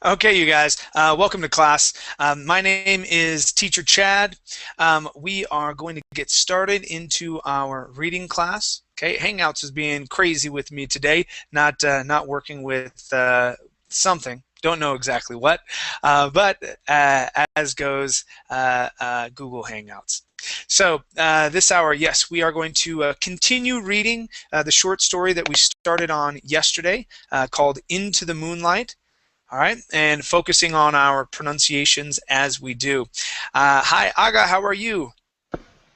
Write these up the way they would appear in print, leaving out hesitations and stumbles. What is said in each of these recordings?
Okay, you guys, welcome to class. My name is Teacher Chad. We are going to get started into our reading class. Okay, Hangouts is being crazy with me today, not working with something. Don't know exactly what, but as goes Google Hangouts. So this hour, yes, we are going to continue reading the short story that we started on yesterday called Into the Moonlight. All right, and focusing on our pronunciations as we do. Hi, Aga, how are you?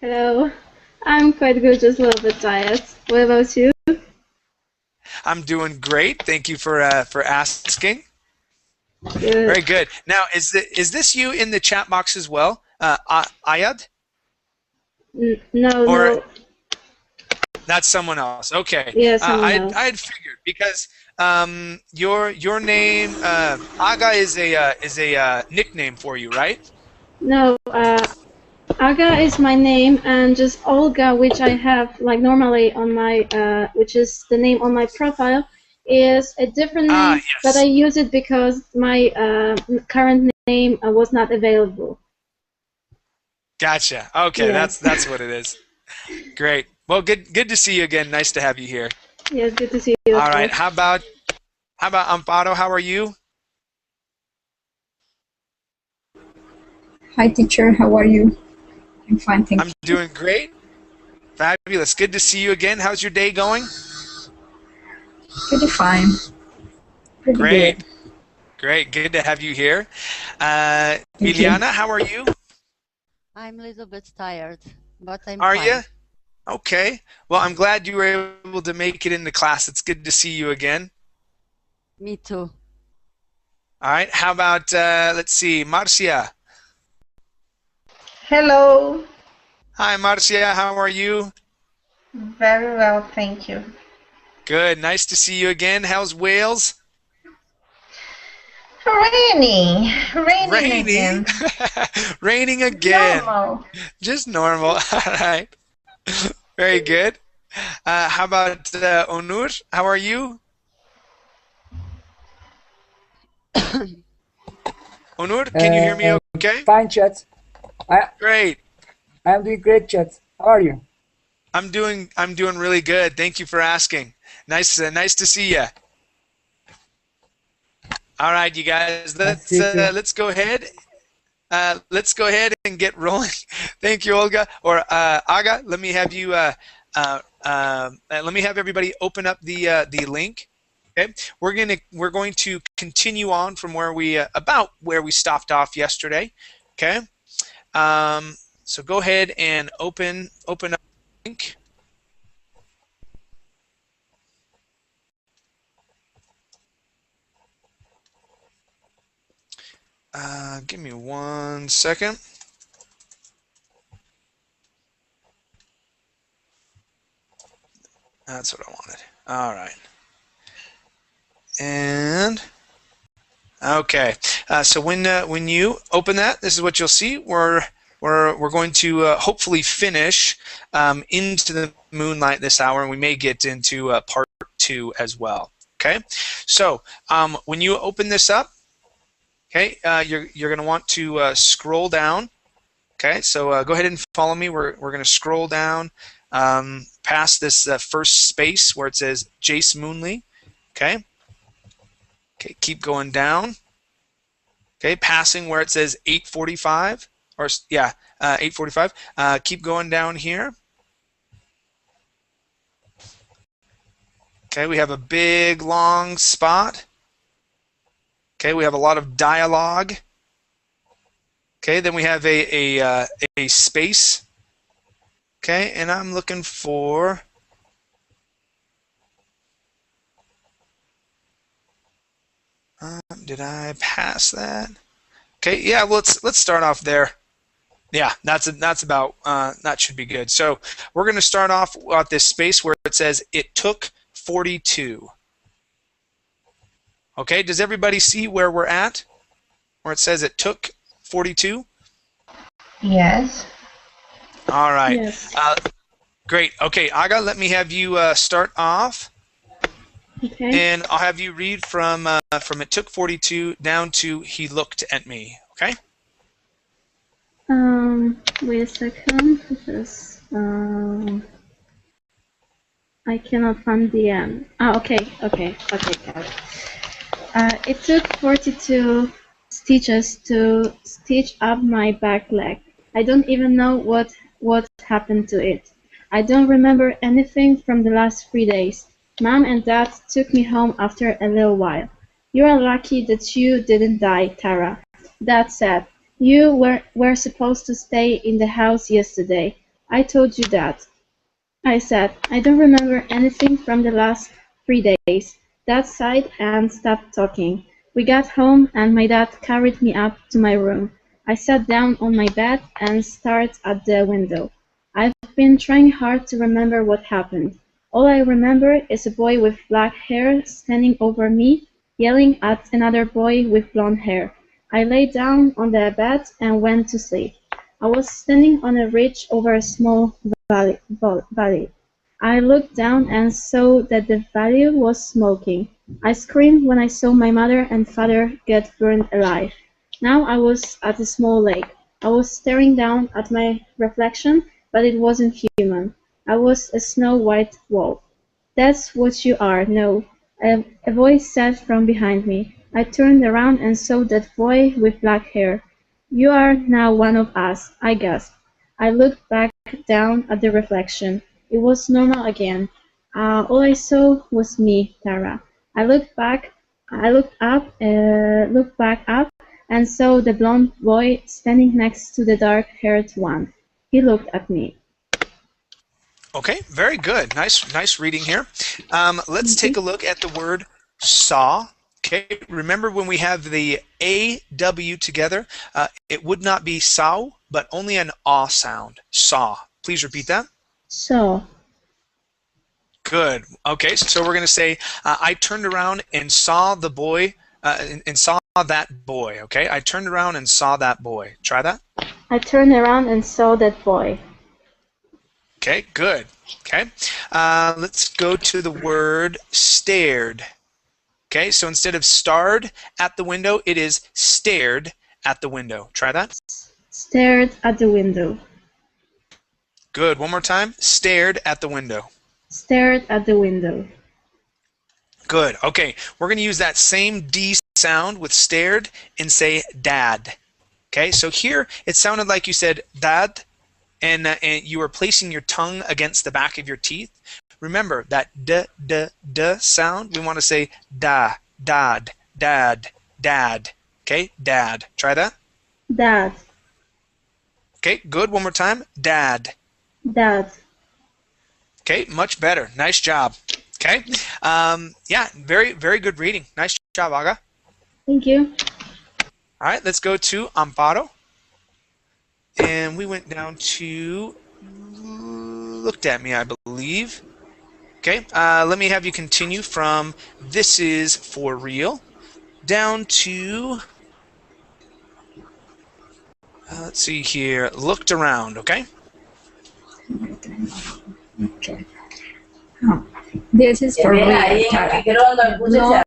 Hello. I'm quite good, just a little bit tired. What about you? I'm doing great. Thank you for asking. Good. Very good. Now, is this you in the chat box as well, Ayad? No, Or no. that's someone else? Okay. Yeah, someone I else. had figured because your name Aga is a nickname for you, right? No, Aga is my name, and just Olga, which I have like normally on my, which is the name on my profile, is a different name, but I Yes. use it because my current name was not available. Gotcha. Okay, Yes. that's what it is. Great. Well, good to see you again. Nice to have you here. Yes, good to see you All as well. right. How about Amparo? How are you? Hi teacher, how are you? I'm fine, thank I'm you. doing great. Fabulous. Good to see you again. How's your day going? Pretty fine. Pretty Great. good. Great. Good to have you here. Thank you. Iliana, how are you? I'm a little bit tired, but I'm Are fine. you? Okay. Well, I'm glad you were able to make it into class. It's good to see you again. Me too. All right. How about, let's see, Marcia? Hello. Hi, Marcia. How are you? Very well, thank you. Good. Nice to see you again. How's Wales? Raining. Raining Raining. again. Raining again. Normal. Just normal. All right. Very good. How about Onur? How are you? Onur, can you hear me okay? Fine, Chat. Great. I'm doing great, Chat. How are you? I'm doing really good. Thank you for asking. Nice to see you. All right, you guys. Nice to see you too. Let's go ahead. Let's go ahead and get rolling. Thank you, Olga or Aga. Let me have you. Let me have everybody open up the link. Okay, we're going to continue on from where we about where we stopped off yesterday. Okay, so go ahead and open up the link. Give me 1 second. That's what I wanted. All right. And okay, so when you open that, this is what you'll see. We're going to hopefully finish Into the Moonlight this hour, and we may get into part 2 as well. Okay, so when you open this up, okay, you're going to want to scroll down. Okay, so go ahead and follow me. We're going to scroll down past this first space where it says Jace Moonley. Okay. Okay, keep going down. Okay, passing where it says 845, or yeah, 845. Keep going down here. Okay, we have a big long spot. Okay, we have a lot of dialogue. Okay, then we have a space. Okay, and I'm looking for. Did I pass that? Okay, yeah. Let's start off there. Yeah, that's about that should be good. So we're going to start off at this space where it says it took 42. Okay, does everybody see where we're at? Where it says it took 42? Yes. All right. Yes. Great. Okay, Aga, let me have you start off. Okay. And I'll have you read from it took 42 down to he looked at me. Okay? Wait a second, because I cannot find the end. Okay, got it. It took 42 stitches to stitch up my back leg. I don't even know what happened to it. I don't remember anything from the last 3 days. Mom and Dad took me home after a little while. You are lucky that you didn't die, Tara. Dad said. You were supposed to stay in the house yesterday. I told you that. I said, I don't remember anything from the last 3 days. Dad sighed and stopped talking. We got home and my dad carried me up to my room. I sat down on my bed and stared at the window. I've been trying hard to remember what happened. All I remember is a boy with black hair standing over me, yelling at another boy with blonde hair. I lay down on the bed and went to sleep. I was standing on a ridge over a small valley. I looked down and saw that the valley was smoking. I screamed when I saw my mother and father get burned alive. Now I was at a small lake. I was staring down at my reflection, but it wasn't human. I was a snow-white wolf. That's what you are, no. A voice said from behind me. I turned around and saw that boy with black hair. You are now one of us, I gasped. I looked back down at the reflection. It was normal again. All I saw was me, Tara. I looked back up, and saw the blonde boy standing next to the dark-haired one. He looked at me. Okay, very good. Nice reading here. Let's take a look at the word saw. Okay, remember when we have the AW together, it would not be saw, but only an aw sound. Saw. Please repeat that. Saw. Good. Okay, so we're going to say, I turned around and saw the boy, and saw that boy. Okay, I turned around and saw that boy. Try that. I turned around and saw that boy. Okay, good. Okay, let's go to the word stared. Okay, so instead of starred at the window, it is stared at the window. Try that. Stared at the window. Good. One more time. Stared at the window. Stared at the window. Good. Okay, we're going to use that same D sound with stared and say dad. Okay, so here it sounded like you said dad, and you were placing your tongue against the back of your teeth. Remember that d sound. We want to say da, dad, dad, dad. Okay, dad. Try that. Dad. Okay, good. One more time. Dad. Dad. Okay, much better. Nice job. Okay, yeah, very good reading. Nice job, Aga. Thank you. All right, let's go to Amparo. And we went down to looked at me, I believe. Okay, let me have you continue from this is for real down to, let's see here, looked around, okay? Okay. This is for real, Tara. No,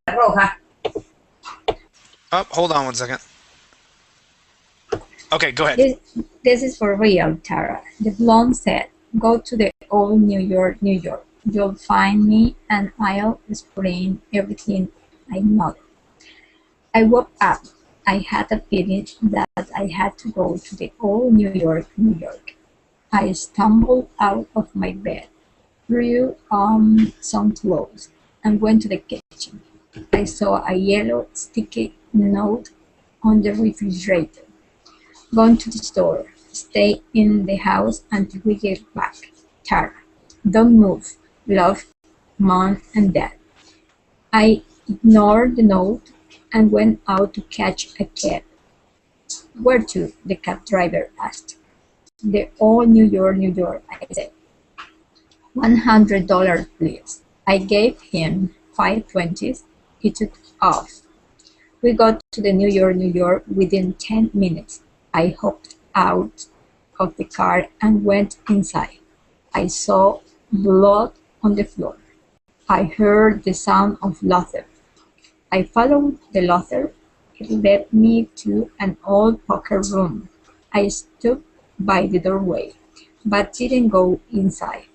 Oh, hold on one second. Okay, go ahead. this is for real, Tara. The blonde said, go to the old New York, New York. You'll find me and I'll explain everything I know. I woke up. I had a feeling that I had to go to the old New York, New York. I stumbled out of my bed, threw on some clothes, and went to the kitchen. I saw a yellow sticky note on the refrigerator. Gone to the store. Stay in the house until we get back. Tara. Don't move. Love, Mom and Dad. I ignored the note and went out to catch a cab. Where to? The cab driver asked. The old New York, New York, I said. $100, please. I gave him 5 20s. He took off. We got to the New York within 10 minutes. I hopped out of the car and went inside. I saw blood on the floor. I heard the sound of laughter. I followed the laughter. It led me to an old poker room. I stood by the doorway, but didn't go inside.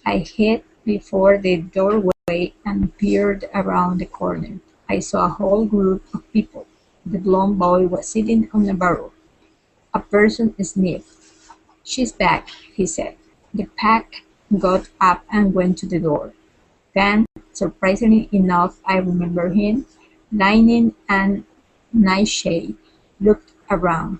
I hid before the doorway and peered around the corner. I saw a whole group of people. The blond boy was sitting on a barrel. A person sniffed. "She's back," he said. The pack got up and went to the door. Then, surprisingly enough, I remember him, lying in a nightshade, looked around.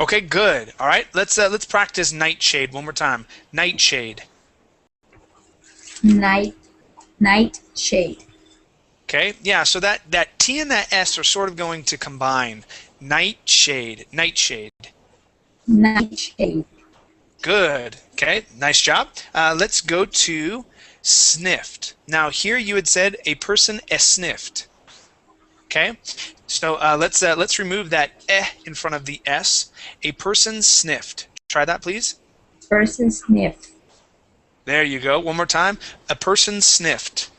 Okay, good. All right, let's practice nightshade one more time. Nightshade. Nightshade. Okay, yeah. So that T and that S are sort of going to combine. Nightshade. Nightshade. Nightshade. Good. Okay, nice job. Let's go to sniffed. Now here you had said a person sniffed. Okay, so let's remove that in front of the S. A person sniffed. Try that, please. Person sniffed. There you go. One more time. A person sniffed.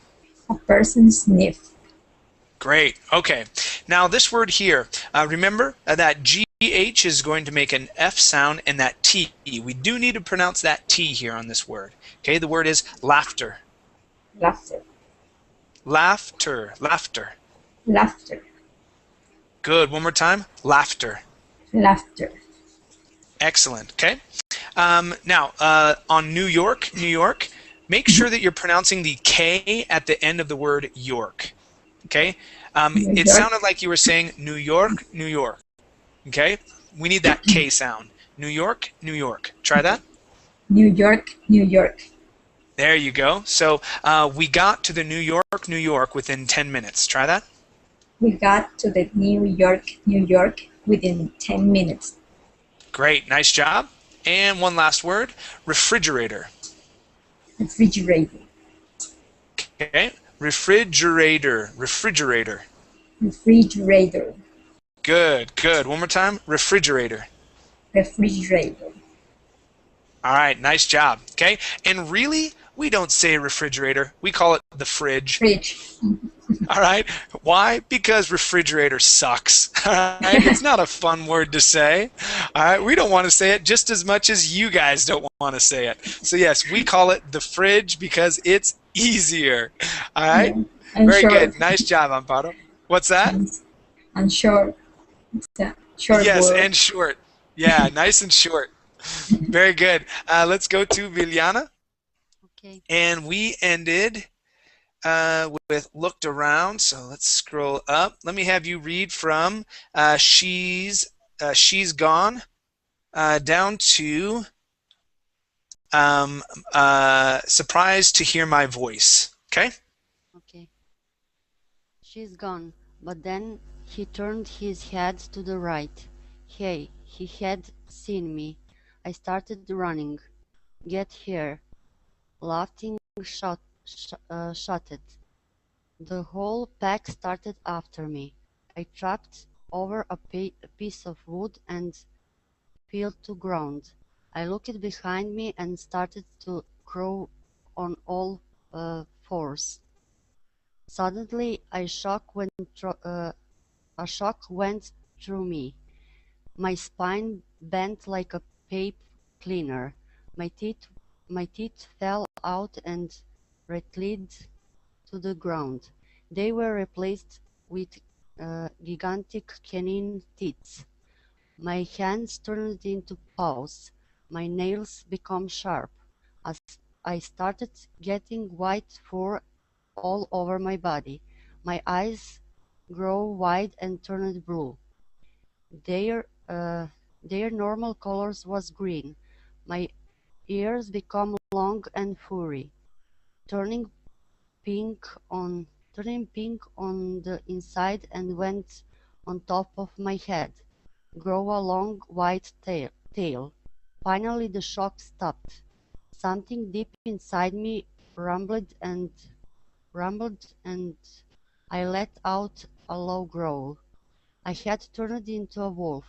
A person sniffed. Great. Okay. Now this word here, remember that GH is going to make an F sound and that T. We do need to pronounce that T here on this word. Okay, the word is laughter. Laughter. Laughter. Laughter. Laughter. Good. One more time. Laughter. Laughter. Excellent. Okay. Now, on New York, New York, make sure that you're pronouncing the K at the end of the word York. Okay. It sounded like you were saying New York, New York. Okay. We need that K sound. New York, New York. Try that. New York, New York. There you go. So we got to the New York, New York within 10 minutes. Try that. We got to the New York within 10 minutes. Great. Nice job. And one last word, refrigerator. Refrigerator. Okay. Refrigerator. Refrigerator. Refrigerator. Good. Good. One more time. Refrigerator. Refrigerator. All right. Nice job. Okay. And really, we don't say refrigerator. We call it the fridge. Fridge. All right. Why? Because refrigerator sucks. All right. It's not a fun word to say. All right. We don't want to say it just as much as you guys don't want to say it. So yes, we call it the fridge because it's easier. All right. Yeah. Very short. good. Nice job, Amparo. What's that? And short. It's a short Yes, word. and short. Yeah, nice and short. Very good. Let's go to Viliana. Okay. And we ended with looked around. So let's scroll up. Let me have you read from she's gone down to surprised to hear my voice. Okay. Okay. She's gone, but then he turned his head to the right. Hey, he had seen me. I started running. Get here. Laughing shouted. The whole pack started after me. I tripped over a piece of wood and fell to ground. I looked behind me and started to crawl on all fours. Suddenly, a shock went through me. My spine bent like a pipe cleaner. My teeth fell out and rattled to the ground. They were replaced with gigantic canine teeth. My hands turned into paws. My nails became sharp. As I started getting white fur all over my body. My eyes grew wide and turned blue. Their normal colors was green. My ears became long and furry, turning pink on the inside and went on top of my head, grow a long white tail. Finally the shock stopped. Something deep inside me rumbled and rumbled, and I let out a low growl. I had turned into a wolf.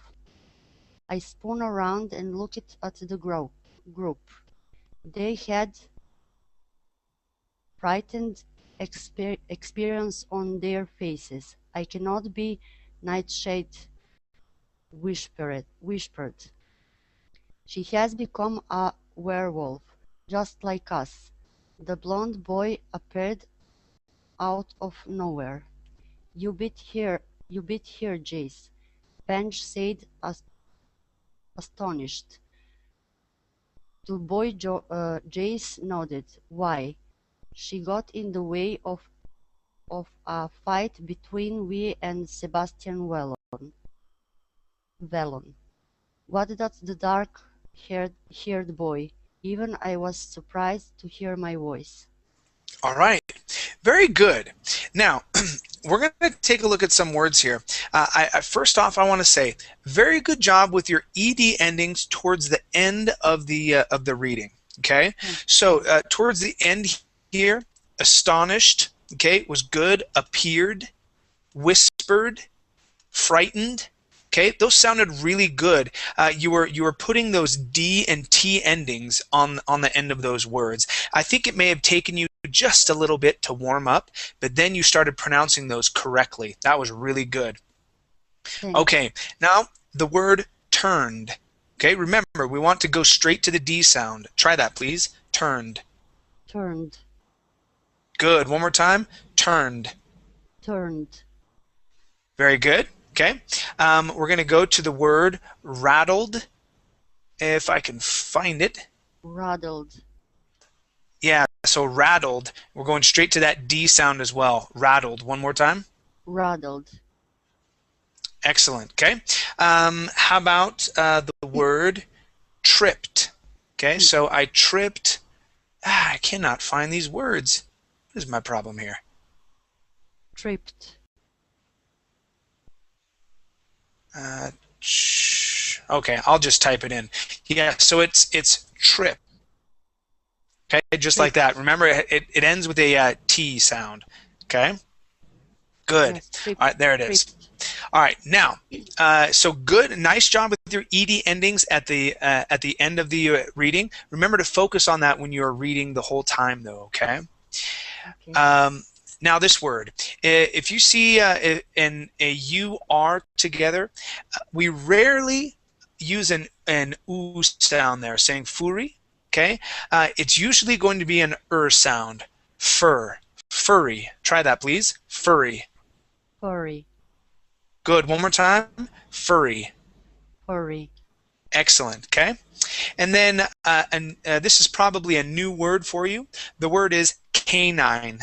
I spun around and looked at the group. They had frightened experience on their faces. I cannot be, Nightshade whispered. She has become a werewolf, just like us. The blond boy appeared out of nowhere. You beat her, Jace, Penge said, astonished. To boy Jace nodded. Why? She got in the way of a fight between we and Sebastian Vellon. What does the dark-haired boy? Even I was surprised to hear my voice. All right. Very good. Now, we're going to take a look at some words here. First off, I want to say, very good job with your ed endings towards the end of the reading. Okay, so towards the end here, astonished, okay, was good. Appeared, whispered, frightened. Okay, those sounded really good. You were putting those D and T endings on the end of those words. I think it may have taken you just a little bit to warm up, but then you started pronouncing those correctly. That was really good. Okay, now the word turned. Okay, remember, we want to go straight to the D sound. Try that, please. Turned. Turned. Good. One more time. Turned. Turned. Very good. Okay. We're going to go to the word rattled, if I can find it. Rattled. Yeah, so rattled. We're going straight to that D sound as well. Rattled. One more time. Rattled. Excellent. Okay. How about the word tripped? Okay, so I tripped. I cannot find these words. What is my problem here? Tripped. Okay, I'll just type it in. Yeah, so it's trip. Okay, just like that. Remember, it ends with a T sound. Okay. Good. Yes, All right, there it is. All right, now, so good, nice job with your ed endings at the end of the reading. Remember to focus on that when you are reading the whole time, though. Okay. Now this word, if you see a U-R together, we rarely use an oo sound there, saying furry. Okay, it's usually going to be an sound. Furry. Try that, please. Furry. Furry. Good. One more time. Furry. Furry. Excellent. Okay. And then this is probably a new word for you. The word is canine.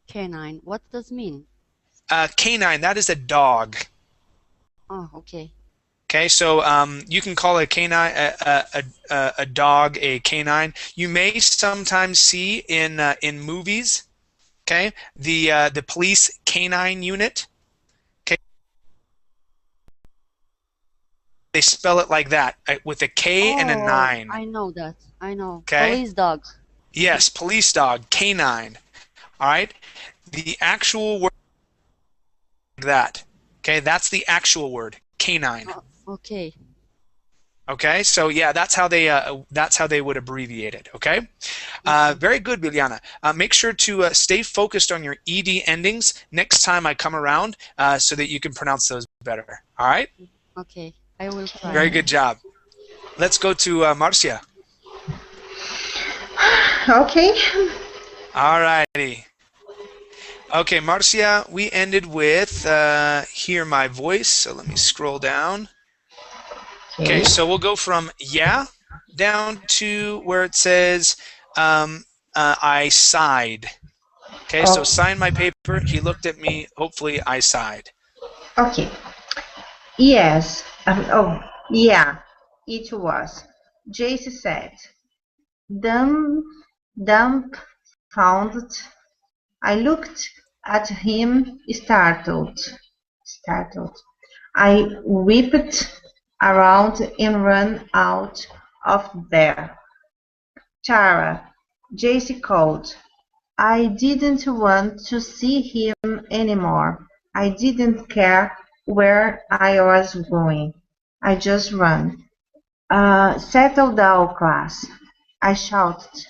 Canine. What does it mean? Canine. That is a dog. Oh, okay. Okay, so you can call a canine a dog a canine. You may sometimes see in movies, okay, the police canine unit. Okay, they spell it like that with a K and a 9. I know that. I know. Okay. Police dog. Yes, police dog, canine. All right, the actual word like that. Okay, that's the actual word, canine. Okay. Okay, so yeah, that's how they would abbreviate it. Okay, very good, Biljana. Make sure to stay focused on your ed endings next time I come around, so that you can pronounce those better. All right. Okay, I will try. Very good job. Let's go to Marcia. Okay. All righty. Okay, Marcia, we ended with hear my voice. So let me scroll down. Okay, so we'll go from yeah down to where it says I sighed. Okay, so sign my paper. He looked at me. Hopefully, I sighed. Okay. Yes. Yeah. It was. Jace said. Dumbfounded. I looked at him, startled. I whipped around and ran out of there. Tara, Jacy called. I didn't want to see him anymore. I didn't care where I was going. I just ran. Settle down, class, I shouted.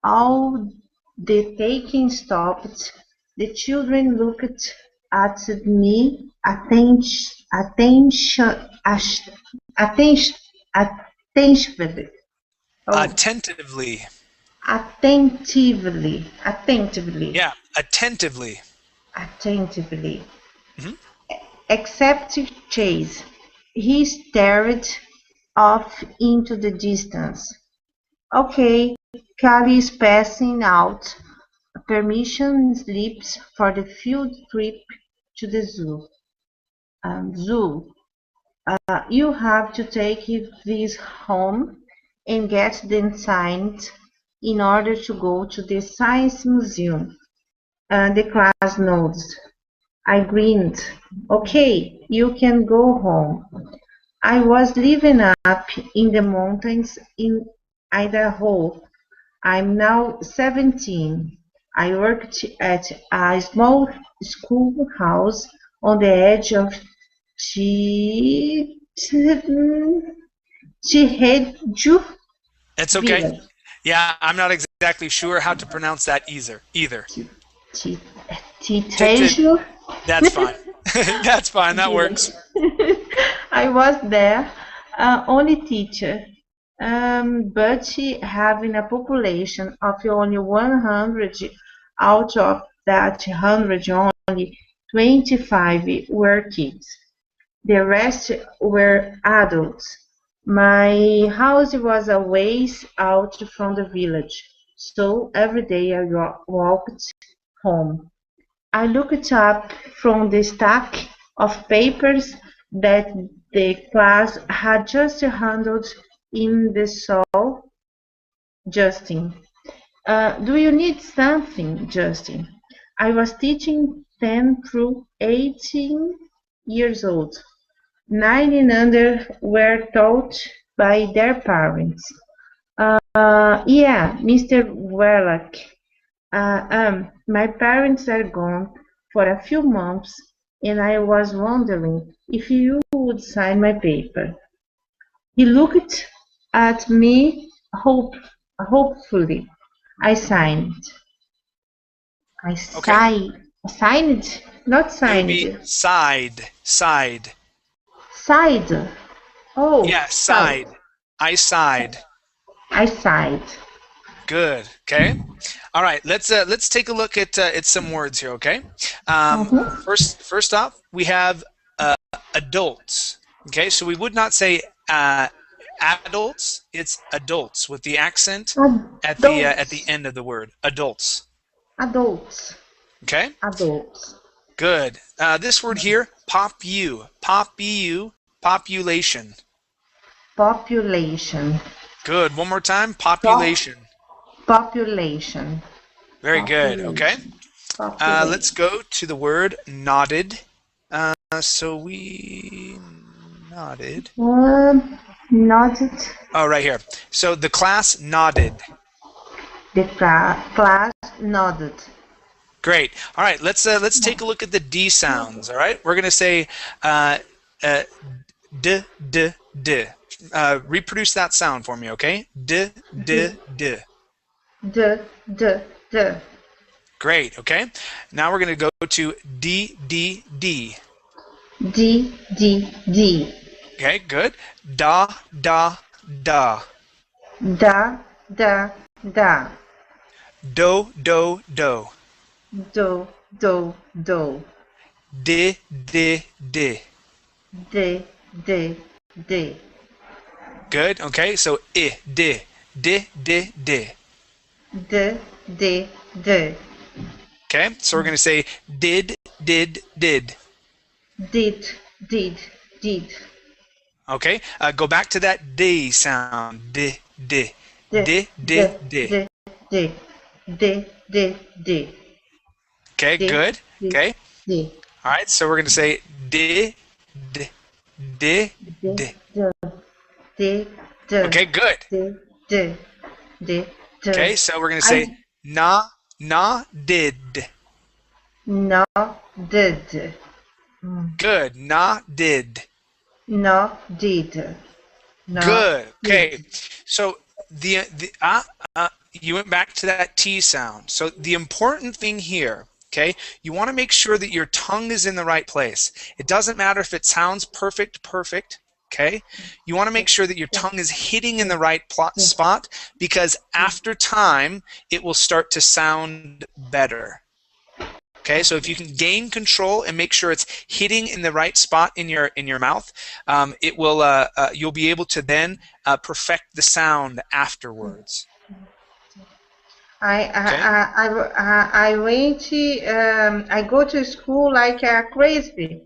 All the taking stopped. The children looked at me attention, attentively. Oh, Attentively. attentively, Yeah, attentively. attentively. Mhm. Except Chase. He stared off into the distance. Okay, Callie is passing out permission slips for the field trip to the zoo. Zoo. You have to take these home and get them signed in order to go to the Science Museum. The class nods. I grinned. Okay, you can go home. I was living up in the mountains in Idaho. I'm now 17. I worked at a small schoolhouse on the edge of Cheheju It's okay. Village. Yeah, I'm not exactly sure how to pronounce that either. T- Cheheju That's fine. That's fine. That Village. works. I was there, only teacher, but having a population of only 100. Out of that 100, only 25 were kids. The rest were adults. My house was a ways out from the village, so every day I walked home. I looked up from the stack of papers that the class had just handled in the saw. Justin. Do you need something, Justin? I was teaching 10 through 18 years old. 9 and under were taught by their parents. Yeah, Mr. Wellach. My parents are gone for a few months, and I was wondering if you would sign my paper. He looked at me hopefully. I signed. I Okay. signed, not It would be signed. side. Side. Oh, Yeah, side. side. I sighed. I sighed. Good. Okay. All right. Let's take a look at some words here. Okay. Mhm. First off, we have adults. Okay. So we would not say adults. It's adults with the accent at the Adults. end of the word. Adults. Adults. Okay. Adults. Good. This word here, population. Population. Good. One more time, Pop, population. population. Very good. Okay. Population. Let's Population. go to the word nodded. So we nodded. Nodded. Oh, right here. So the class nodded. The class nodded. Great. All right. Let's take a look at the D sounds. All right. We're gonna say uh, d. Reproduce that sound for me, okay? D. D. D. Great. Okay. Now we're gonna go to D. D. D. Okay. Good. Da. Da. Da. Da. Da. Do. Do. Do. Do. Do. Do. D. D. D. D. D. Good. Okay. So I. D. D. D. D. D. Okay. So we're gonna say did. Did. Did. Okay. Go back to that D sound. D. D. D. D. D. D. D. D. Okay. D. Good. D. Okay. D. All right. So we're gonna say D. D. D. D. D. D. D. D. Okay. Good. D. D. D. Okay, so we're going to say na, did. No, did. Good. Na, did. No, did. No, Good. Okay. did. So you went back to that T sound. So the important thing here, okay, you want to make sure that your tongue is in the right place. It doesn't matter if it sounds perfect, okay? You want to make sure that your tongue is hitting in the right spot, because after time, it will start to sound better. Okay, so if you can gain control and make sure it's hitting in the right spot in your mouth, it will you'll be able to then perfect the sound afterwards. I went I go to school like crazy,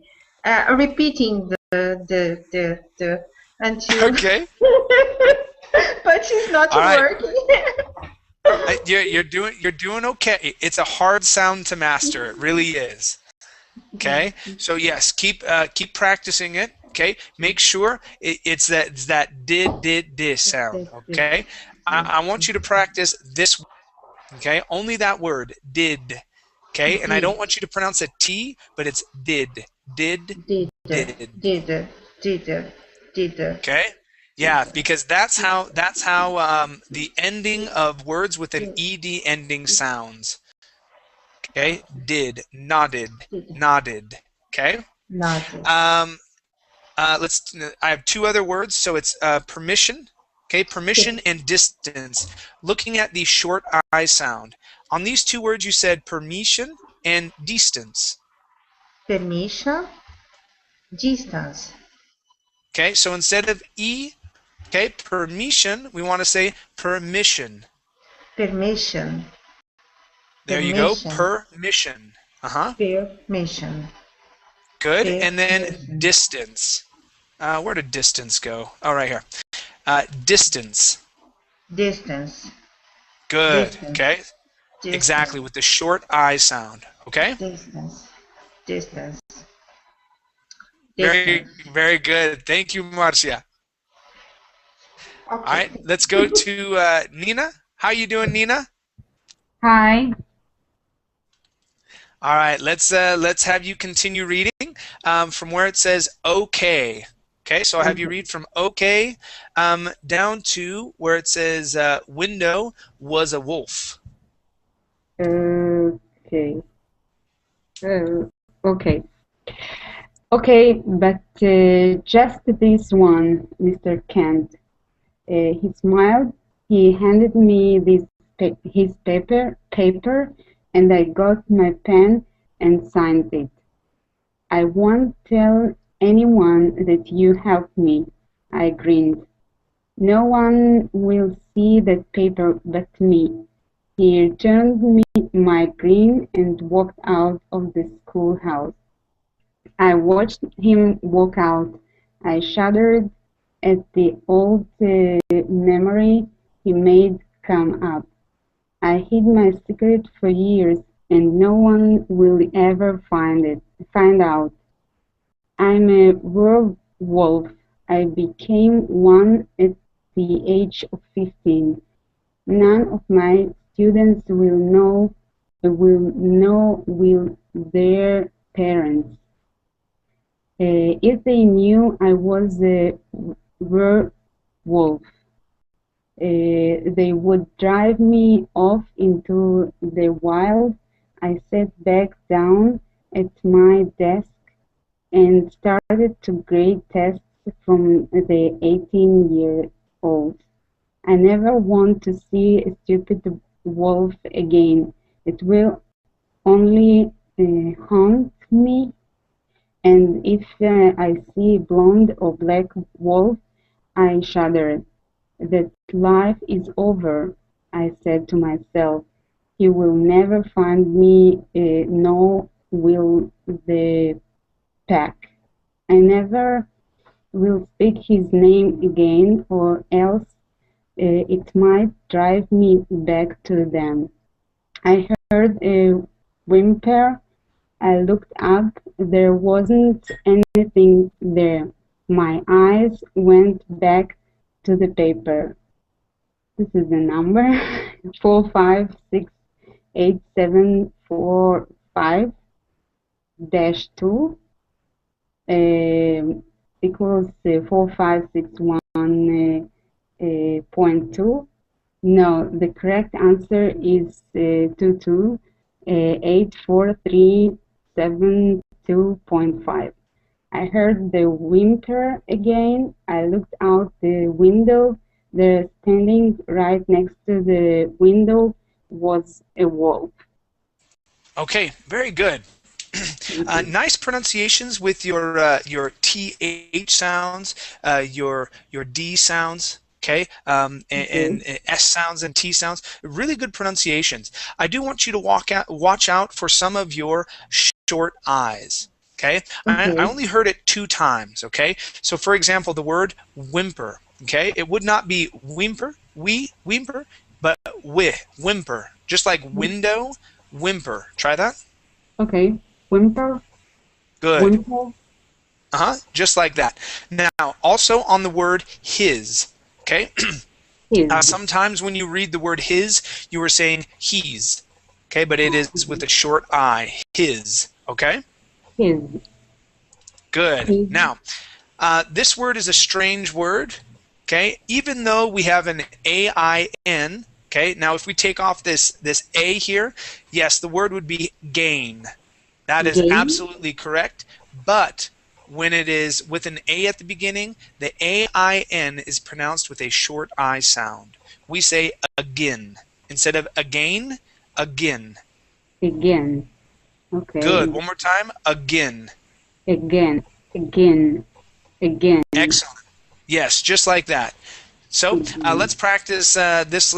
repeating the until. Okay. But it's not All right. working. You're doing okay. It's a hard sound to master. It really is. Okay. So yes, keep practicing it. Okay. Make sure it's that did sound. Okay. I want you to practice this. Okay. Only that word did. Okay. And I don't want you to pronounce a T, but it's did. Did. Okay. Yeah, because that's how the ending of words with an ed ending sounds. Okay, did, nodded. Okay. Nodded. I have two other words, so it's permission. Okay, permission and distance. Looking at the short I sound. On these two words, you said permission and distance. Permission, distance. Okay, so instead of E, okay, permission, we want to say permission. Permission. There you go, permission. Permission. Good, and then distance. Where did distance go? Oh, right here. Distance. Distance. Good, Distance. okay. Distance. Exactly, with the short I sound, okay? Distance. Very, very good. Thank you, Marcia. Okay. All right, let's go to Nina. How you doing, Nina? Hi. All right, let's have you continue reading from where it says okay. Okay, so I'll have you read from okay down to where it says window was a wolf. Okay. Okay. Okay, but just this one, Mr. Kent. He smiled. He handed me his paper, and I got my pen and signed it. I won't tell anyone that you helped me, I grinned. No one will see that paper but me. He returned me my grin and walked out of the schoolhouse. I watched him walk out. I shuddered at the old memory he made come up. I hid my secret for years, and no one will ever find out. I'm a werewolf. I became one at the age of 15. None of my students will their parents. If they knew I was a werewolf, they would drive me off into the wild. I sat back down at my desk and started to grade tests from the 18-year-old. I never want to see a stupid wolf again. It will only haunt me. And if I see a blonde or black wolf, I shudder. That life is over, I said to myself. He will never find me, nor will the pack. I never will speak his name again, or else it might drive me back to them. I heard a whimper. I looked up. There wasn't anything there. My eyes went back to the paper. This is the number. 4568745-2 equals 4561.2. No, the correct answer is 228437.5. I heard the whimper again. I looked out the window. There, standing right next to the window, was a wolf. Okay, very good. Nice pronunciations with your th sounds, your d sounds. Okay, and s sounds and t sounds. Really good pronunciations. I do want you to watch out for some of your short i's. Okay, I only heard it 2 times. Okay, so for example, the word whimper. Okay, it would not be whimper, whimper, but whimper, just like window, whimper. Try that. Okay, whimper. Good. Whimper. Just like that. Now, also on the word his. Okay. Sometimes when you read the word his, you are saying he's. Okay, but it is with a short I. His. Okay. His. Good. His. Now, this word is a strange word. Okay, even though we have an A-I-N. Okay, now if we take off this A here, yes, the word would be gain. That is absolutely correct. But when it is with an A at the beginning, the A-I-N is pronounced with a short I sound. We say again. Instead of again, again. Again. Okay. Good. One more time. Again. Again. Again. Again. Excellent. Yes, just like that. So let's practice this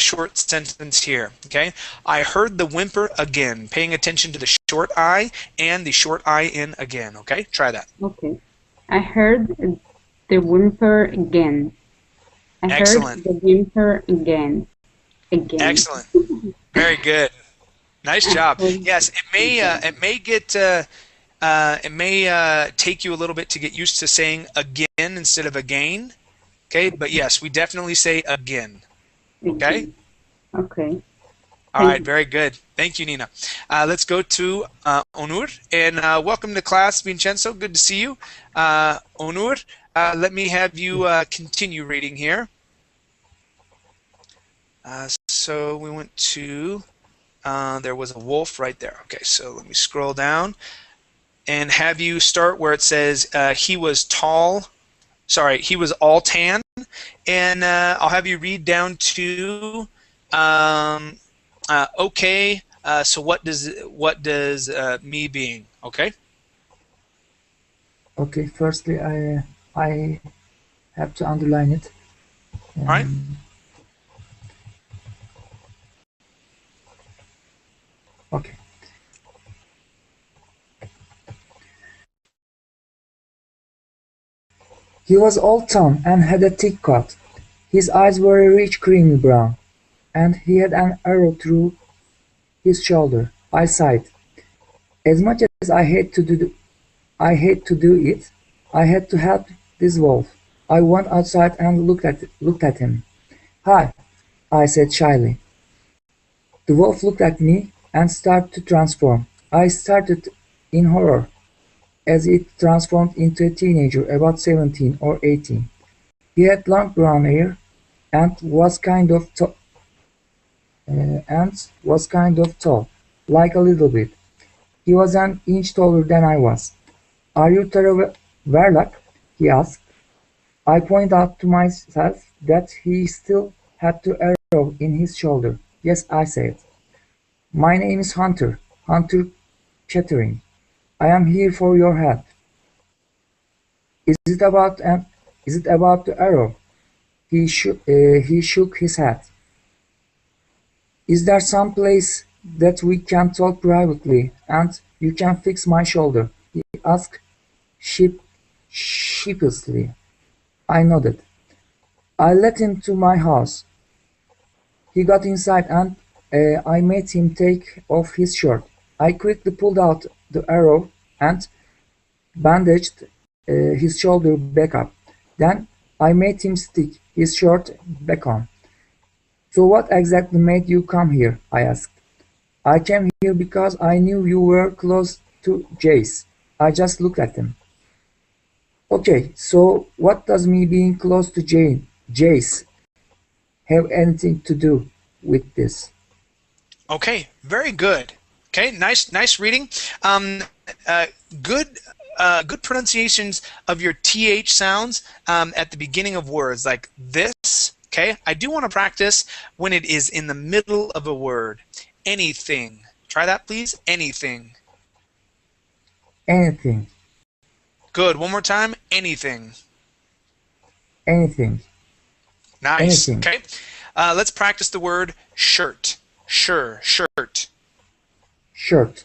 short sentence here. Okay, I heard the whimper again. Paying attention to the short I and the short I-N again. Okay, try that. Okay, I heard the whimper again. Excellent. Heard the whimper again. Again. Excellent. Very good. Nice job. Yes, it may take you a little bit to get used to saying again instead of again. Okay, but yes, we definitely say again. Okay? Okay. All right, very good. Thank you, Nina. Let's go to Onur. And welcome to class, Vincenzo. Good to see you. Onur, let me have you continue reading here. So we went to, there was a wolf right there. Okay, so let me scroll down and have you start where it says he was tall. Sorry, he was all tan, and I'll have you read down to okay. So what does me being? Okay. Okay. Firstly, I have to underline it. All right. Okay. He was old Tom and had a thick coat. His eyes were a rich creamy brown, and he had an arrow through his shoulder. I sighed. As much as I hate to do it, I had to help this wolf. I went outside and looked at him. "Hi," I said shyly. The wolf looked at me and started to transform. I started in horror as it transformed into a teenager about 17 or 18. He had long brown hair and was kind of tall, like a little bit. He was an inch taller than I was. "Are you Tara Verloc?" he asked. I pointed out to myself that he still had the arrow in his shoulder. "Yes," I said. "My name is Hunter, Hunter Kettering. I am here for your help." Is it about the arrow?" He shook his head. "Is there some place that we can talk privately, and you can fix my shoulder?" he asked sheepishly. I nodded. I led him to my house. He got inside and I made him take off his shirt. I quickly pulled out the arrow and bandaged his shoulder back up. Then I made him stick his shirt back on. So what exactly made you come here? I asked. I came here because I knew you were close to Jace. I just looked at him. Okay, so what does me being close to Jace, have anything to do with this? Okay, very good. Okay, nice reading. Uh, good, good pronunciations of your th sounds at the beginning of words, like this. Okay, I do want to practice when it is in the middle of a word. Anything. Try that, please. Anything. Anything, Good. One more time. Anything. anything, Nice. anything. Okay. Let's practice the word shirt. Shirt. Shirt.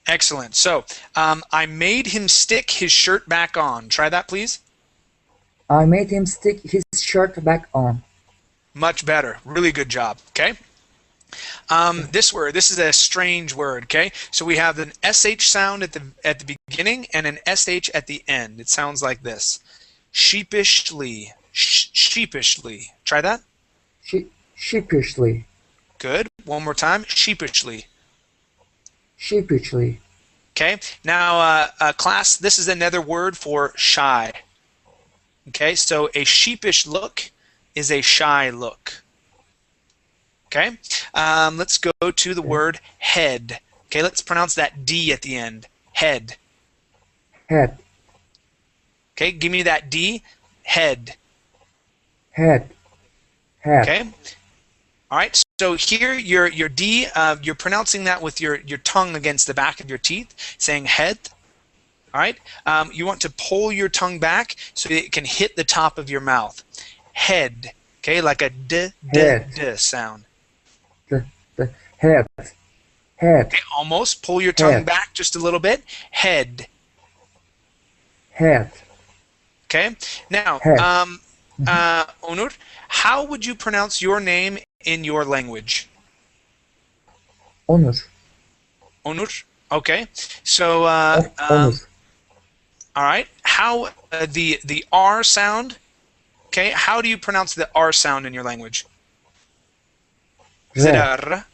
Excellent. So, I made him stick his shirt back on. Try that, please. I made him stick his shirt back on. Much better. Really good job. Okay. This word. This is a strange word. Okay. So we have an sh sound at the beginning and an sh at the end. It sounds like this. Sheepishly. Sheepishly. Try that. Sheepishly. Good. One more time. Sheepishly. Sheepishly. Okay. Now, class. This is another word for shy. Okay. So a sheepish look is a shy look. Okay. Let's go to the word head. Okay. Let's pronounce that D at the end. Head. Head. Okay. Give me that D. Head. Head. Head. Okay. All right. So here, your D, you're pronouncing that with your tongue against the back of your teeth, saying head. All right. You want to pull your tongue back so it can hit the top of your mouth. Head. Okay, like a d sound. The head. Head. Okay, almost. Pull your tongue Head. back just a little bit. Head. Head. Okay. Now, Head. Onur, how would you pronounce your name in your language? Onur. Onur. Okay. So, Onur. all right. How the R sound? Okay. How do you pronounce the R sound in your language? Is it a R?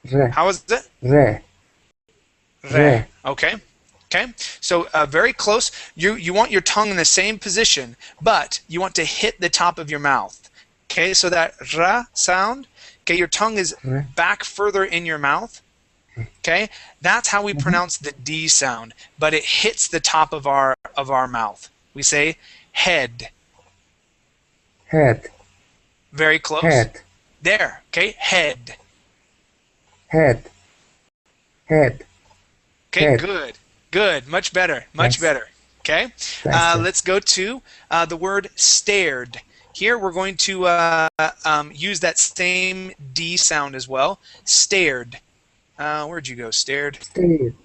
Re. How is it? Re. Re. Okay. Okay. So very close. You want your tongue in the same position, but you want to hit the top of your mouth. Okay. So that ra sound. Okay. Your tongue is back further in your mouth. Okay. That's how we pronounce the D sound, but it hits the top of our mouth. We say head. Head. Very close. Head. There. Okay. Head. Head. Head. Okay. Head. Good. Good. Much better. Much Thanks. better. Okay. Thanks. Let's go to the word stared. Here we're going to use that same D sound as well. Stared. Where'd you go? Stared. Stared.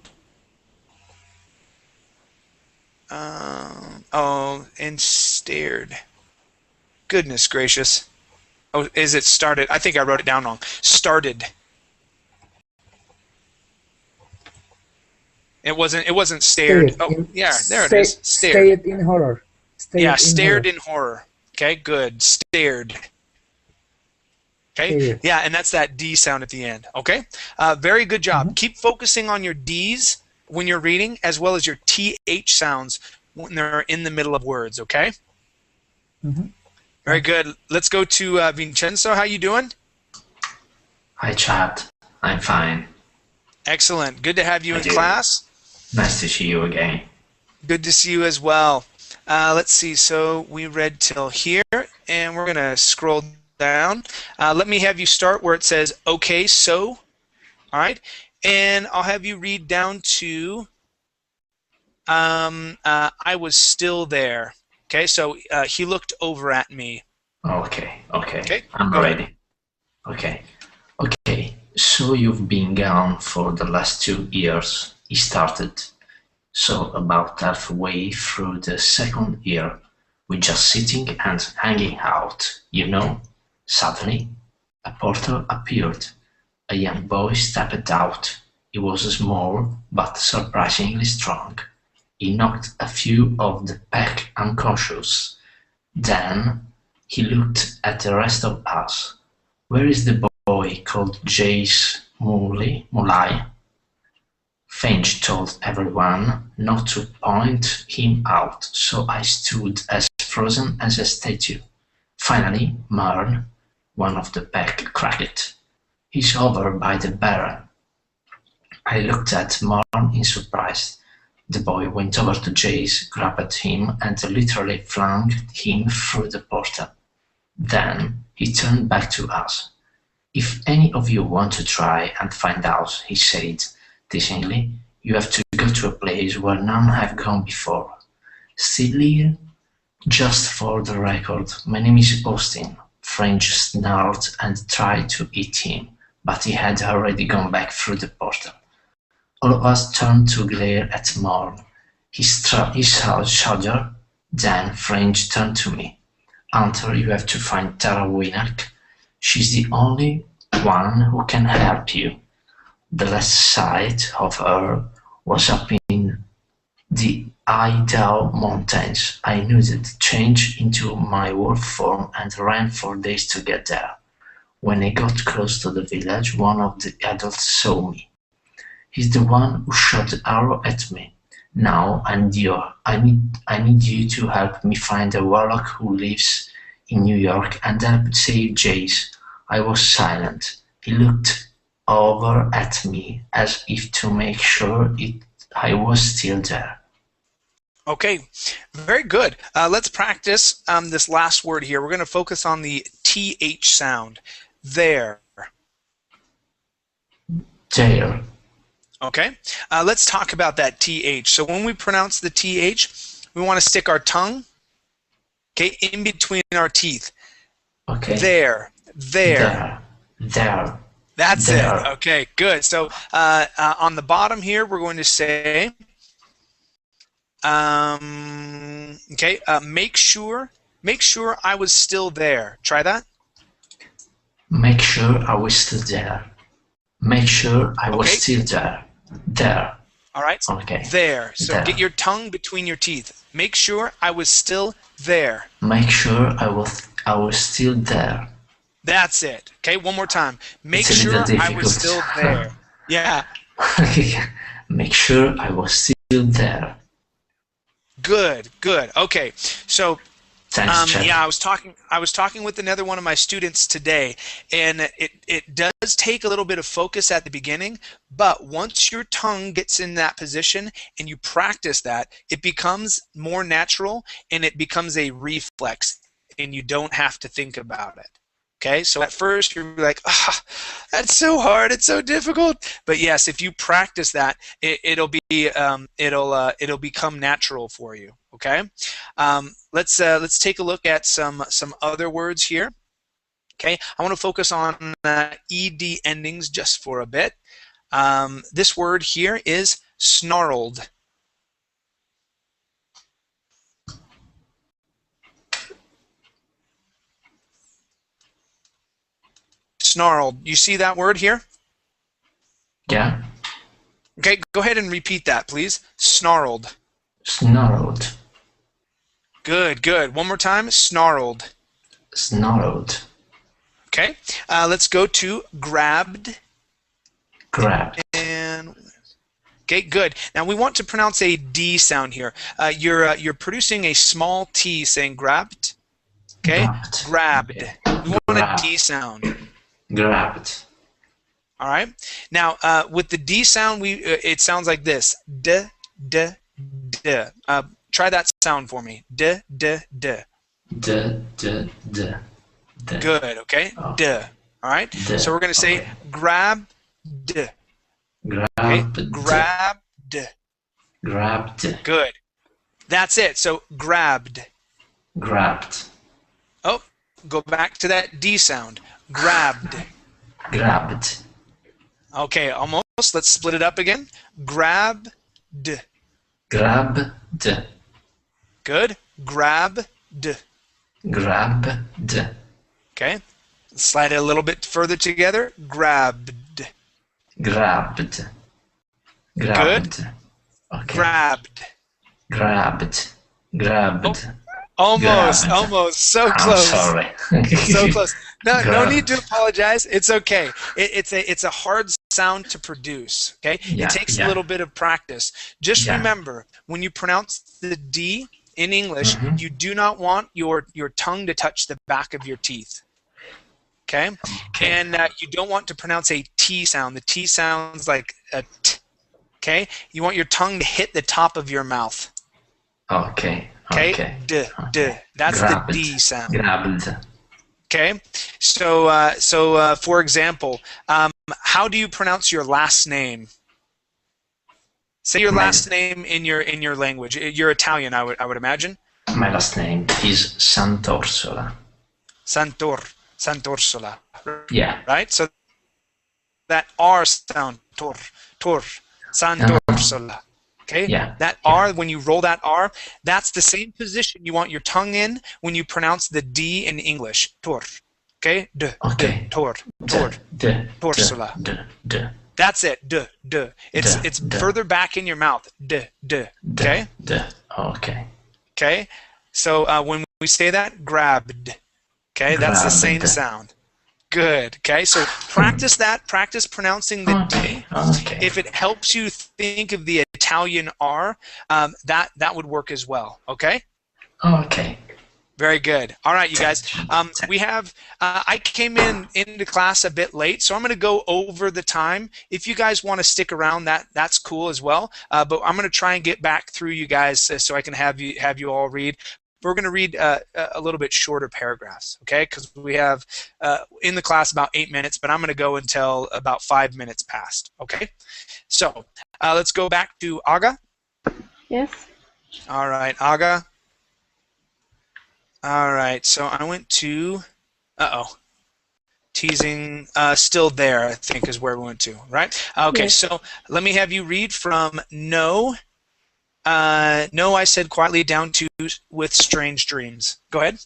Oh, and stared. Goodness gracious. Oh, is it started? I think I wrote it down wrong. Started. It wasn't stared. Oh, yeah, there it is. Stared. Stared in horror. Yeah, stared in horror. Okay, good. Stared. Okay, Stared. yeah, and that's that D sound at the end. Okay, very good job. Keep focusing on your D's when you're reading, as well as your TH sounds when they're in the middle of words. Okay. Very good. Let's go to Vincenzo. How you doing? Hi, Chad. I'm fine. Excellent. Good to have you in do. class. Nice to see you again. Good to see you as well. Let's see. So we read till here, and we're going to scroll down. Let me have you start where it says, okay, so. All right. And I'll have you read down to, I was still there. Okay, so he looked over at me. Okay. Okay, I'm go ready. Okay. So you've been gone for the last 2 years. He started. So about halfway through the second year, we're just sitting and hanging out, you know. Suddenly, a porter appeared. A young boy stepped out. He was small, but surprisingly strong. He knocked a few of the pack unconscious. Then he looked at the rest of us. Where is the boy called Jace Mulai? Finch told everyone not to point him out, so I stood as frozen as a statue. Finally, Marn, one of the pack, cracked. "He's over by the Baron." I looked at Marn in surprise. The boy went over to Jace, grabbed him, and literally flung him through the portal. Then he turned back to us. "If any of you want to try and find out," he said teasingly, "you have to go to a place where none have gone before." "Silly? Just for the record, my name is Austin." French snarled and tried to eat him, but he had already gone back through the portal. All of us turned to glare at Morn. He shrugged his shoulder. Then French turned to me. "Hunter, you have to find Tara Winnock. She's the only one who can help you." The last sight of her was up in the Idaho Mountains. I nodded, changed into my wolf form, and ran for days to get there. When I got close to the village, one of the adults saw me. "He's the one who shot the arrow at me. Now I need you to help me find a warlock who lives in New York and help save Jace." I was silent. He looked over at me as if to make sure I was still there. Okay, very good. Let's practice this last word here. We're going to focus on the TH sound. There. There. Okay, let's talk about that TH. So when we pronounce the TH, we want to stick our tongue, okay, in between our teeth. Okay. There. There. That's there. it. Okay, good. So on the bottom here, we're going to say, make sure I was still there. Try that. Make sure I was still there. Make sure I was still there. There. All right. Okay. There. So there. Get your tongue between your teeth. Make sure I was still there. Make sure I was still there. That's it. Okay, one more time. Make It's a sure little I was still there. Yeah. Make sure I was still there. Good. Okay. So Thanks, Chad. yeah, I was talking with another one of my students today, and it does take a little bit of focus at the beginning, but once your tongue gets in that position and you practice that, it becomes more natural and it becomes a reflex, and you don't have to think about it. Okay, so at first you're like, that's so hard, it's so difficult. But yes, if you practice that, it'll become natural for you. Okay, let's take a look at some other words here. Okay, I want to focus on ed endings just for a bit. This word here is snarled. Snarled. You see that word here? Yeah. Okay, go ahead and repeat that, please. Snarled. Snarled. Good. One more time. Snarled. Snarled. Okay, let's go to grabbed. Grabbed. And okay, good. Now we want to pronounce a D sound here. You're producing a small T, saying grabbed. Okay, grabbed. We want a D sound. Grabbed. All right. Now with the D sound, it sounds like this. D. Try that sound for me. D. D. Good. Okay. Oh. D. All right. D. So we're going to say grabbed. Grabbed. Okay. Grabbed. Grabbed. Good. That's it. So grabbed. Grabbed. Oh, go back to that D sound. Grabbed. Grabbed. Okay, almost. Let's split it up again. Grabbed. Grabbed. Good. Grabbed. Grabbed. Okay. Slide it a little bit further together. Grabbed. Grabbed. Good. Okay. Grabbed. Grabbed. Grabbed. Almost, Grabbed. almost, so I'm close. sorry. So close. No, no need to Grabbed. apologize. It's okay. It's a hard sound to produce. Okay, it Yeah, takes a yeah, little bit of practice. Just yeah. remember, when you pronounce the D in English, Mm-hmm. you do not want your tongue to touch the back of your teeth. Okay, Okay, and you don't want to pronounce a T sound. The T sounds like a T. Okay, you want your tongue to hit the top of your mouth. okay, Okay, okay, D, D. okay. That's the Grabbed, D sound. grabbed. Okay, so for example, how do you pronounce your last name? Say your My last name in your language. You're Italian, I would imagine. my last name is Sant'Orsola. Sant'Orsola. Yeah. Right. So that R sound, tor, Sant'Orsola. Okay. Yeah. That Yeah. R, when you roll that R, that's the same position you want your tongue in when you pronounce the D in English. Tor. Okay. D. Okay. D. Tor. D, Tor. d, Torsola. d, d, That's it. D. D. It's D. further back in your mouth. D. D. Okay. d. Okay. Okay. So when we say that, grabbed. Okay, that's the same Grabbed. sound. Good. Okay, so practice that. Practice pronouncing the Okay. D. Okay. If it helps you think of the Italian R, that would work as well. Okay. Okay. Very good. All right, you guys. We have. I came into class a bit late, so I'm going to go over the time. If you guys want to stick around, that's cool as well. But I'm going to try and get back through you guys so I can have you all read. We're going to read a little bit shorter paragraphs, okay? Because we have in the class about 8 minutes, but I'm going to go until about 5 minutes past, okay? So let's go back to Aga. Yes. All right, Aga. All right, so I went to, teasing, still there, I think is where we went to, right? Okay, Yes. so let me have you read from no, I said quietly, down to with strange dreams. Go ahead.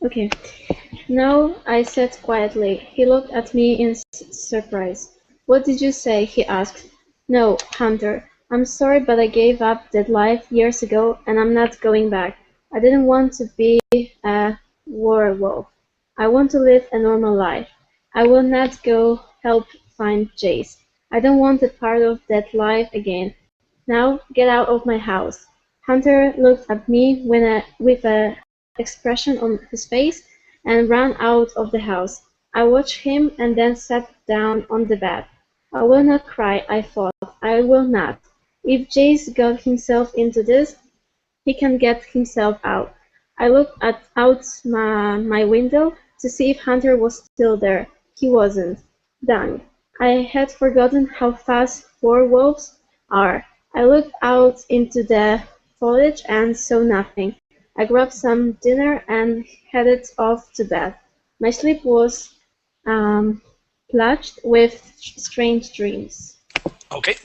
Okay. No, I said quietly. He looked at me in surprise. What did you say? He asked. No, Hunter. I'm sorry, but I gave up that life years ago, and I'm not going back. I didn't want to be a werewolf. I want to live a normal life. I will not go help find Jace. I don't want a part of that life again. Now get out of my house. Hunter looked at me with a expression on his face and ran out of the house. I watched him and then sat down on the bed. I will not cry, I thought. I will not. If Jace got himself into this, he can get himself out. I looked out my window to see if Hunter was still there. He wasn't. Dang. I had forgotten how fast werewolves are. I looked out into the foliage and saw nothing. I grabbed some dinner and headed off to bed. My sleep was plagued with strange dreams. Okay.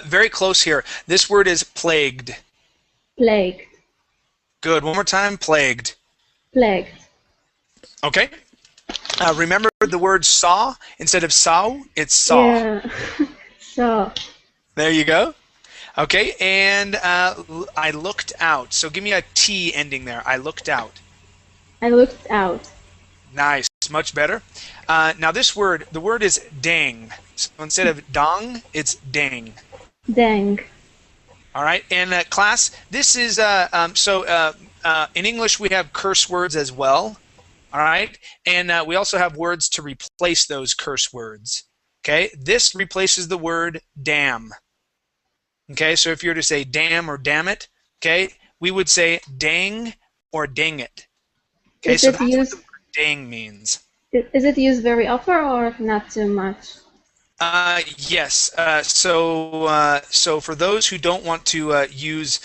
Very close here. This word is plagued. Plagued. Good. One more time. Plagued. Plagued. Okay. Remember the word saw? Instead of saw, it's saw. Yeah. So. There you go. Okay. And I looked out. So give me a T ending there. I looked out. I looked out. Nice. Much better. Now this word, the word is dang. So instead of dong, it's dang. Dang. All right. And class, this is in English we have curse words as well. All right. And we also have words to replace those curse words. Okay. This replaces the word damn. Okay. So if you were to say damn or damn it, okay, we would say dang or dang it. Okay. So that's what the word dang means. Is it used very often or not too much? Yes. So for those who don't want to use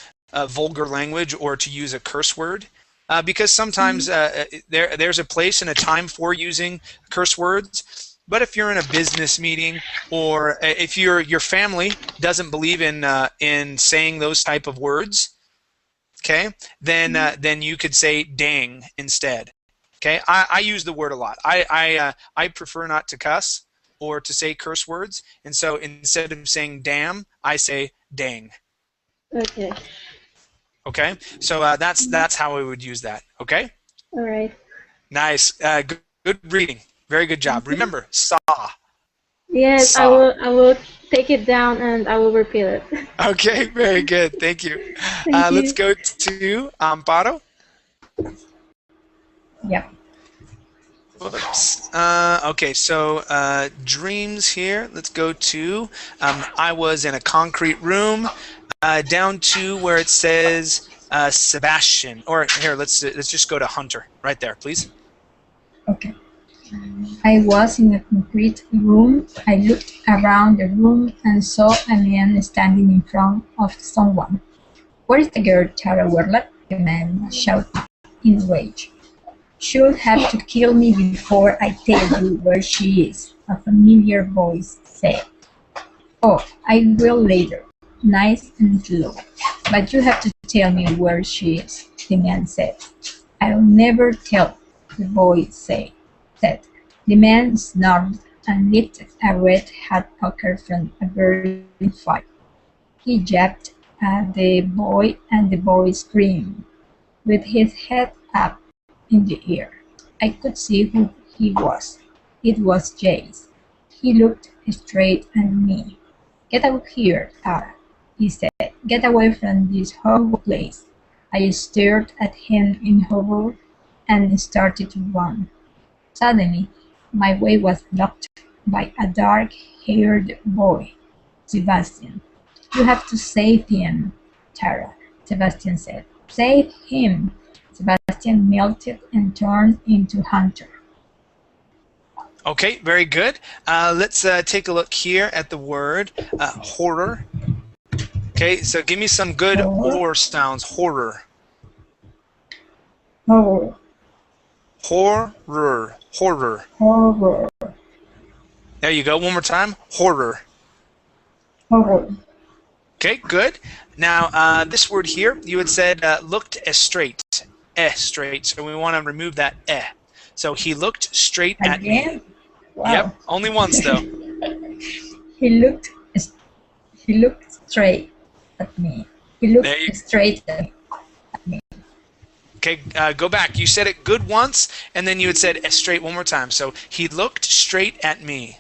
vulgar language or to use a curse word, because sometimes there's a place and a time for using curse words. But if you're in a business meeting or if your family doesn't believe in saying those type of words, okay, then you could say dang instead. Okay, I use the word a lot. I prefer not to cuss or to say curse words, and so instead of saying damn, I say dang. Okay. Okay, so that's how we would use that. Okay, All right. nice, good reading, very good job. Remember, saw, Yes, I saw. will. I will take it down and I will repeat it. Okay, very good. Thank you. Thank Let's you. go to Amparo. Yeah. Whoops. Okay, so dreams here. Let's go to I was in a concrete room, down to where it says Sebastian. Or here, let's just go to Hunter right there, please. Okay. I was in a concrete room. I looked around the room and saw a man standing in front of someone. "Where is the girl, Tara Werlett?" the man shouted in rage. "She'll have to kill me before I tell you where she is," a familiar voice said. "Oh, I will later," nice and slow. "But you have to tell me where she is," the man said. "I'll never tell," the boy said. The man snarled and lifted a red-hot poker from a burning fire. He jabbed at the boy and the boy screamed, with his head up in the air. I could see who he was. It was Jace. He looked straight at me. "Get out here, Tara," he said. "Get away from this horrible place." I stared at him in horror and started to run. Suddenly, my way was blocked by a dark-haired boy. "Sebastian, you have to save him, Tara," Sebastian said. "Save him." Sebastian melted and turned into Hunter. Okay, very good. Let's take a look here at the word horror. Okay, so give me some good Horror. or sounds. Horror. Horror. Horror. Horror. Horror. There you go. One more time. Horror. Horror. Okay, good. Now, this word here, you had said looked straight. Straight. So we want to remove that So he looked straight at me. Again? Wow. Yep, only once though. He looked straight at me. He looked There you straight at me. Okay, go back. You said it good once, and then you had said straight one more time. So he looked straight at me.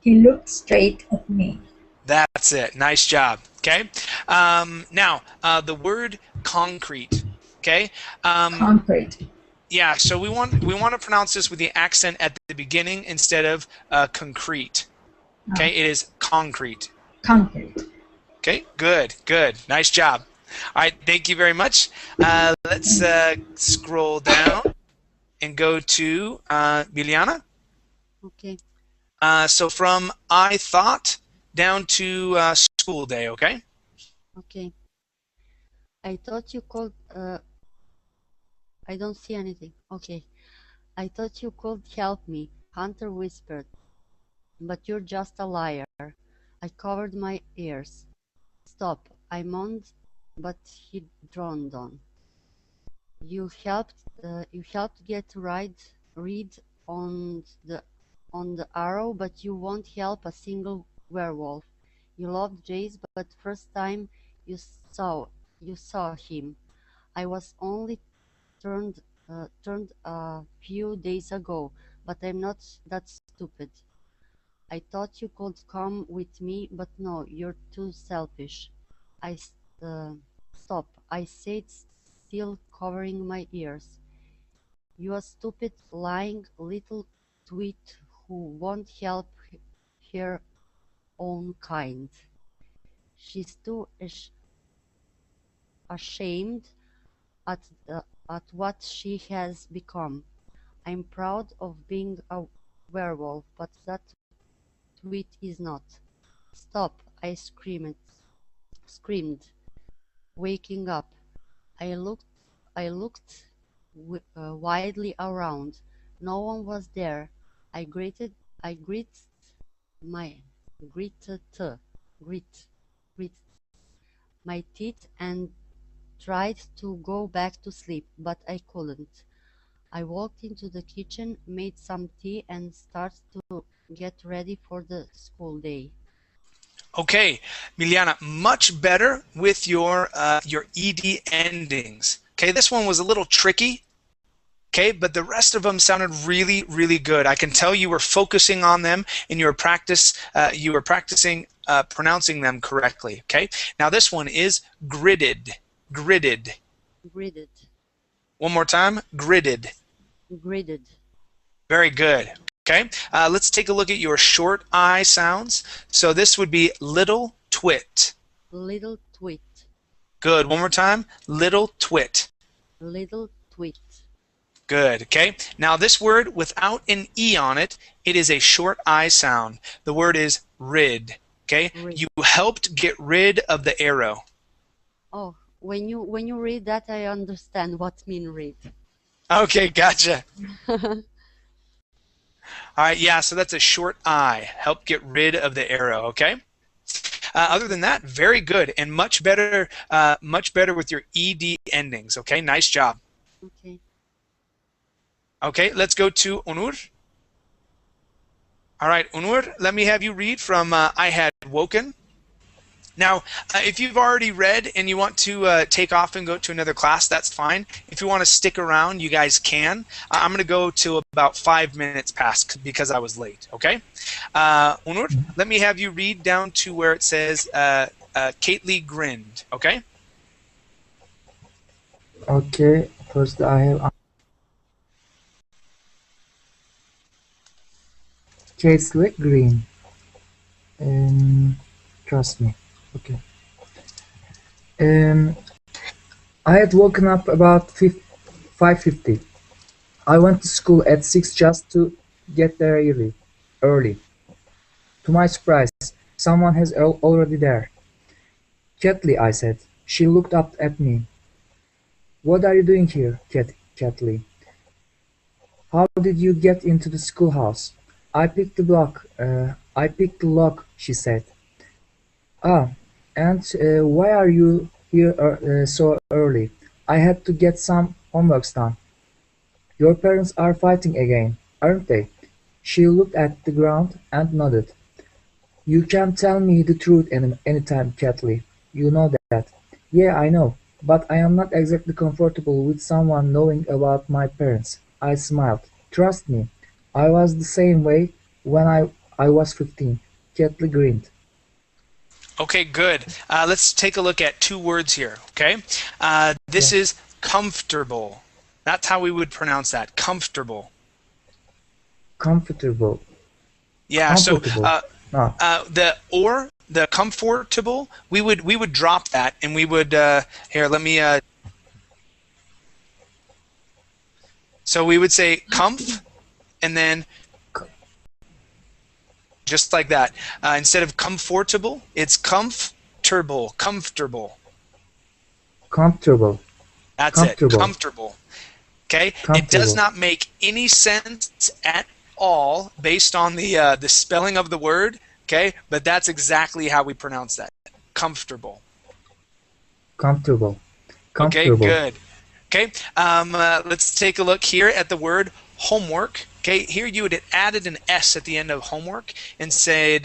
He looked straight at me. That's it. Nice job. Okay. Now, the word concrete. Okay. Concrete. Yeah. So we want to pronounce this with the accent at the beginning instead of concrete. Okay. It is concrete. Concrete. Okay. Good. Good. Nice job. All right. Thank you very much. Let's scroll down and go to Biliana. Okay. So from I thought down to school day, okay? Okay. I thought you called. I don't see anything. Okay. I thought you could help me, Hunter whispered. But you're just a liar. I covered my ears. Stop, I moaned, but he droned on. You helped get read on the arrow, but you won't help a single werewolf. You loved Jace, but first time you saw him, I was only turned a few days ago, but I'm not that stupid. I thought you could come with me, but no, you're too selfish. I stop. I said, still covering my ears. You a stupid, lying little twit who won't help her own kind. She's too ashamed at what she has become. I'm proud of being a werewolf, but that twit is not. Stop! I screamed, waking up. I looked widely around. No one was there. I gritted my gritted grit grit my teeth and tried to go back to sleep, but I couldn't. I walked into the kitchen, made some tea, and started to get ready for the school day. Okay, Miliana, much better with your ed endings. Okay, this one was a little tricky. Okay, but the rest of them sounded really, really good. I can tell you were focusing on them and you were practicing pronouncing them correctly. Okay, now this one is gridded. Gridded. Gridded. One more time. Gridded. Gridded. Very good. Okay, let's take a look at your short I sounds. So this would be little twit. Little twit. Good. One more time. Little twit. Little twit. Good. Okay. Now this word without an E on it, it is a short I sound. The word is rid. Okay. Rid. You helped get rid of the arrow. Oh, when you read that, I understand what mean read. Okay. Gotcha. All right. Yeah. So that's a short I. Help get rid of the arrow. Okay. Other than that, very good and much better with your ed endings. Okay. Nice job. Okay. Okay, let's go to Onur. All right, Onur, let me have you read from I Had Woken. Now, if you've already read and you want to take off and go to another class, that's fine. If you want to stick around, you guys can. I'm going to go to about 5 minutes past because I was late, okay? Onur, let me have you read down to where it says Kately grinned, okay? Okay, first I have Casely Green. Trust me. Okay. I had woken up about 5:50. I went to school at 6 just to get there early. To my surprise, someone was already there. Kathleen, I said. She looked up at me. What are you doing here, Kathleen? How did you get into the schoolhouse? I picked the lock, she said. Ah, and why are you here so early? I had to get some homework done. Your parents are fighting again, aren't they? She looked at the ground and nodded. You can tell me the truth anytime, Kathleen. You know that. Yeah, I know, but I am not exactly comfortable with someone knowing about my parents. I smiled. Trust me, I was the same way when I was 15. Kathleen grinned. Okay, good. Let's take a look at 2 words here, okay? This is comfortable. That's how we would pronounce that, comfortable. Comfortable. Yeah, Comfortable. the comfortable, we would drop that and we would, here, let me, so we would say comf and then just like that. Instead of comfortable, it's comfortable. Comfortable. Comfortable. That's it. Comfortable. Okay. Comfortable. It does not make any sense at all based on the spelling of the word. Okay, but that's exactly how we pronounce that. Comfortable. Comfortable. Okay. Comfortable. Good. Okay. Let's take a look here at the word homework. Okay, here you would have added an S at the end of homework and said,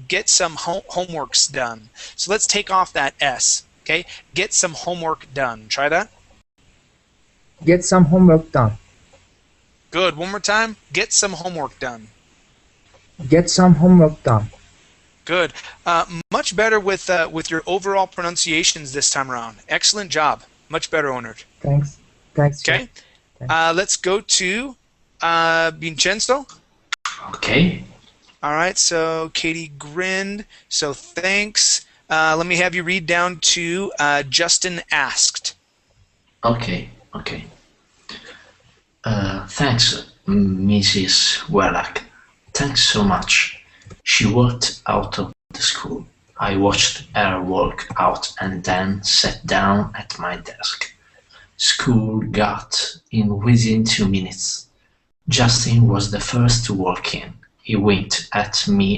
get some homeworks done. So let's take off that S. Okay, get some homework done. Try that. Get some homework done. Good. One more time. Get some homework done. Get some homework done. Good. Much better with your overall pronunciations this time around. Excellent job. Much better, Onur. Thanks. Thanks. Okay. Let's go to Vincenzo. Okay. All right, so Katie grinned, so thanks. Let me have you read down to Justin asked. Okay. Thanks, Mrs. Wellach. Thanks so much. She walked out of the school. I watched her walk out and then sat down at my desk. School got in within 2 minutes. Justin was the first to walk in. He winked at me